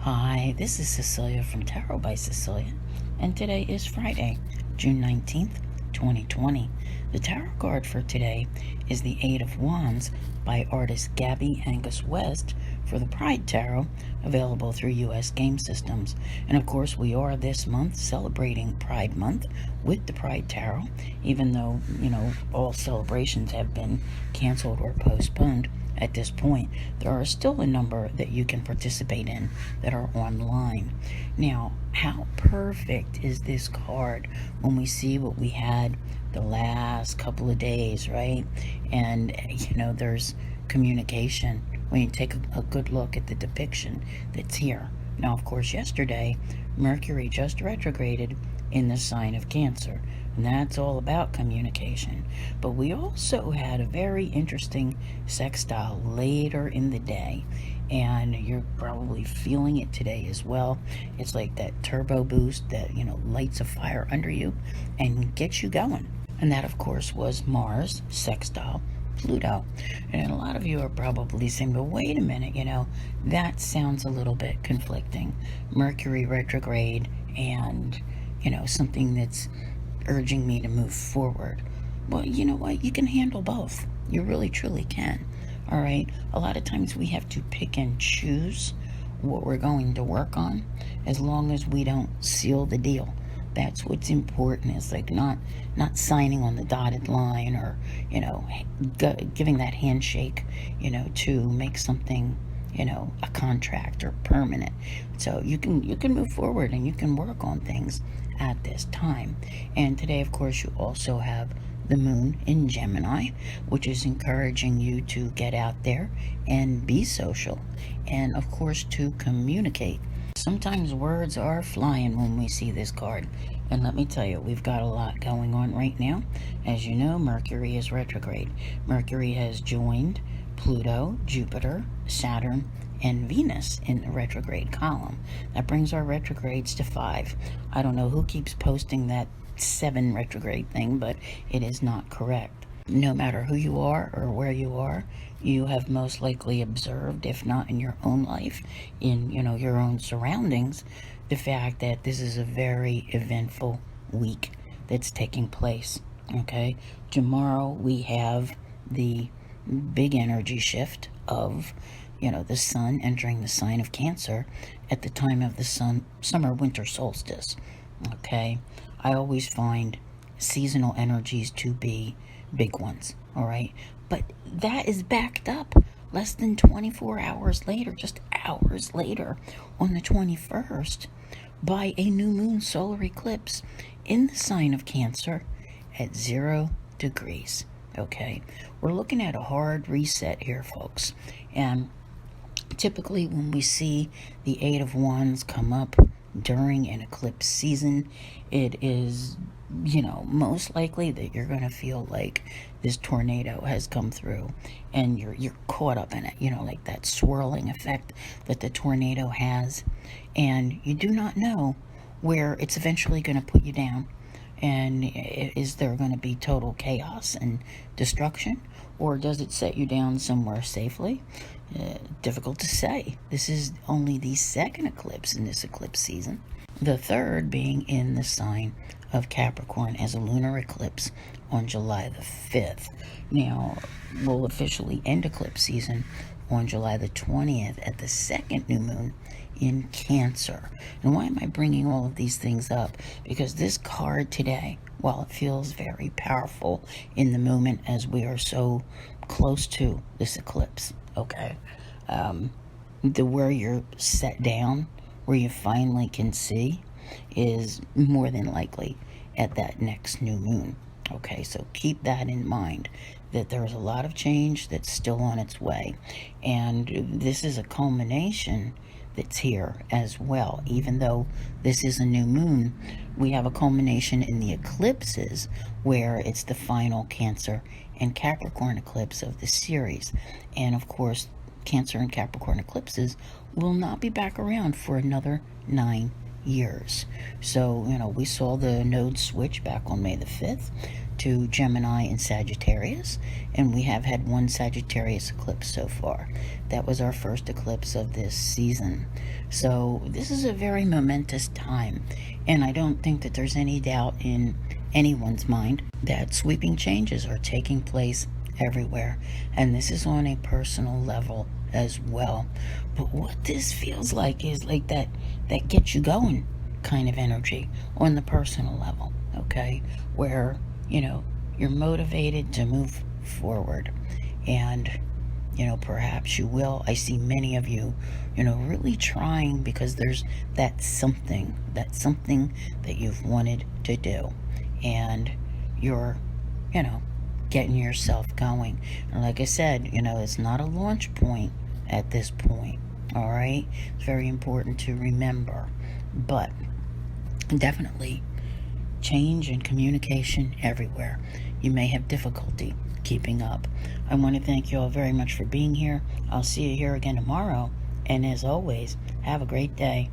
Hi, this is Cecelia from Tarot by Cecelia, and today is Friday, June 19th, 2020. The tarot card for today is the Eight of Wands by artist Gabi Angus-West for the Pride Tarot, available through U.S. game systems. And of course, we are this month celebrating Pride Month with the Pride Tarot, even though, all celebrations have been canceled or postponed. At this point, there are still a number that you can participate in that are online. Now, how perfect is this card when we see what we had the last couple of days, right? And, there's communication when you take a good look at the depiction that's here. Now, of course, yesterday, Mercury just retrograded in the sign of Cancer, and that's all about communication. But we also had a very interesting sextile later in the day, and you're probably feeling it today as well. It's like that turbo boost that, lights a fire under you and gets you going. And that, of course, was Mars sextile Pluto. And a lot of you are probably saying, but wait a minute, that sounds a little bit conflicting. Mercury retrograde and, something that's urging me to move forward. Well, you know what? You can handle both. You really, truly can. All right? A lot of times we have to pick and choose what we're going to work on as long as we don't seal the deal. That's what's important. It's like not signing on the dotted line or, giving that handshake, to make something, a contract or permanent. So you can move forward and you can work on things at this time. And today, of course, you also have the moon in Gemini, which is encouraging you to get out there and be social and, of course, to communicate. Sometimes words are flying when we see this card. And let me tell you, we've got a lot going on right now. As you know, Mercury is retrograde. Mercury has joined Pluto, Jupiter, Saturn, and Venus in the retrograde column. That brings our retrogrades to 5. I don't know who keeps posting that 7 retrograde thing, but it is not correct. No matter who you are or where you are, you have most likely observed, if not in your own life, in your own surroundings, the fact that this is a very eventful week that's taking place. Okay, tomorrow we have the big energy shift of the sun entering the sign of Cancer at the time of the summer winter solstice. Okay, I always find seasonal energies to be big ones. All right, but that is backed up less than 24 hours later, just hours later, on the 21st, by a new moon solar eclipse in the sign of Cancer at 0 degrees. Okay, we're looking at a hard reset here, folks. And typically when we see the Eight of Wands come up during an eclipse season, it is, most likely that you're going to feel like this tornado has come through and you're caught up in it, like that swirling effect that the tornado has. And you do not know where it's eventually going to put you down. And is there going to be total chaos and destruction? Or does it set you down somewhere safely? Difficult to say. This is only the second eclipse in this eclipse season. The third being in the sign of Capricorn as a lunar eclipse on July the 5th. Now, we'll officially end eclipse season on July the 20th at the second new moon in Cancer. And why am I bringing all of these things up? Because this card today, while it feels very powerful in the moment as we are so close to this eclipse, okay, where you're set down, where you finally can see, is more than likely at that next new moon. Okay, so keep that in mind, that there's a lot of change that's still on its way. And this is a culmination that's here as well. Even though this is a new moon, we have a culmination in the eclipses where it's the final Cancer and Capricorn eclipse of the series. And of course, Cancer and Capricorn eclipses will not be back around for another 9 years. So, we saw the node switch back on May the 5th to Gemini and Sagittarius, and we have had one Sagittarius eclipse so far. That was our first eclipse of this season. So this is a very momentous time, and I don't think that there's any doubt in anyone's mind that sweeping changes are taking place everywhere, and this is on a personal level as well. But what this feels like is like that gets you going kind of energy on the personal level, okay, where you're motivated to move forward, and perhaps you will. I see many of you really trying, because there's that something that you've wanted to do, and you're getting yourself going. And like I said, it's not a launch point at this point, all right? It's very important to remember. But definitely change and communication everywhere. You may have difficulty keeping up. I want to thank you all very much for being here. I'll see you here again tomorrow, and as always, have a great day.